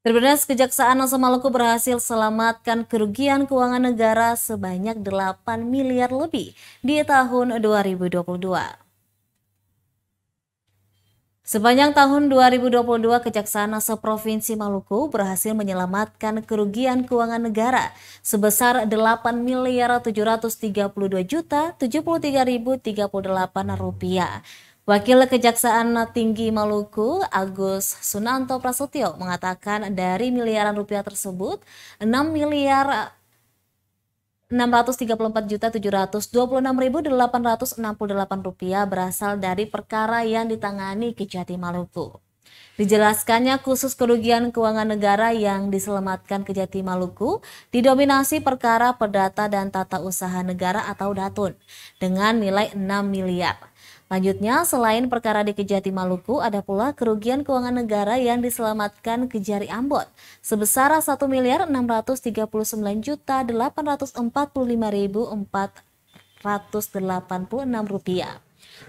Tribunal Kejaksaan Asal Maluku berhasil selamatkan kerugian keuangan negara sebanyak 8 miliar lebih di tahun 2022. Sepanjang tahun 2022, Kejaksaan Seprovinsi Maluku berhasil menyelamatkan kerugian keuangan negara sebesar 8.732.073.038 rupiah. Wakil Kejaksaan Tinggi Maluku, Agus Sunanto Prasetyo, mengatakan dari miliaran rupiah tersebut, 6.634.726.868 rupiah berasal dari perkara yang ditangani Kejati Maluku. Dijelaskannya khusus kerugian keuangan negara yang diselamatkan Kejati Maluku didominasi perkara perdata dan tata usaha negara atau DATUN dengan nilai 6 miliar. Lanjutnya, selain perkara di Kejati Maluku, ada pula kerugian keuangan negara yang diselamatkan Kejari Ambon sebesar 1.839.845.486 rupiah,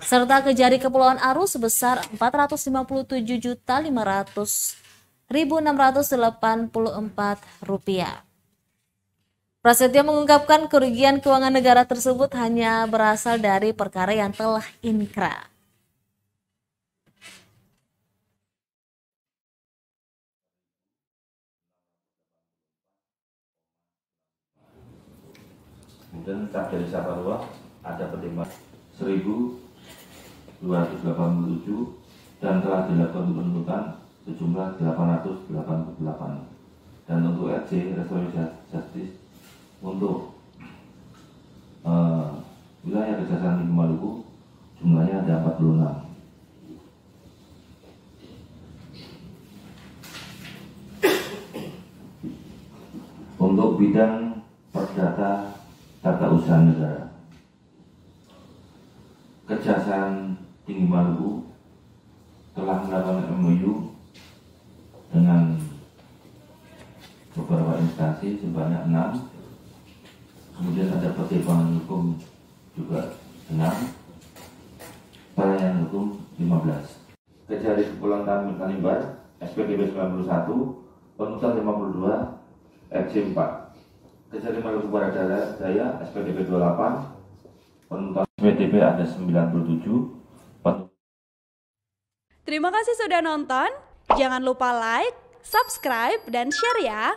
serta Kejari Kepulauan Aru sebesar 457.500.684 rupiah. Prasetyo mengungkapkan kerugian keuangan negara tersebut hanya berasal dari perkara yang telah inkrah. Kemudian dari Saparua ada pertimbangan 1.287 dan telah dilakukan penuntutan sejumlah 888. Dan untuk RJ Restoratif Justice untuk wilayah Kejaksaan Tinggi Maluku jumlahnya ada 46. Untuk bidang perdata tata usaha negara, Kejaksaan Tinggi Maluku telah melakukan MOU dengan beberapa instansi sebanyak 6. Kemudian ada pertimbangan hukum juga 6, pelayanan hukum 15. Kejari Kepulauan Tanimbar, SPDB 91, penuntutan 52, RJ 4. Kejari Maluku Barat Daya, SPDB 28, penuntutan SPDB ada 97. Terima kasih sudah nonton, jangan lupa like, subscribe, dan share ya.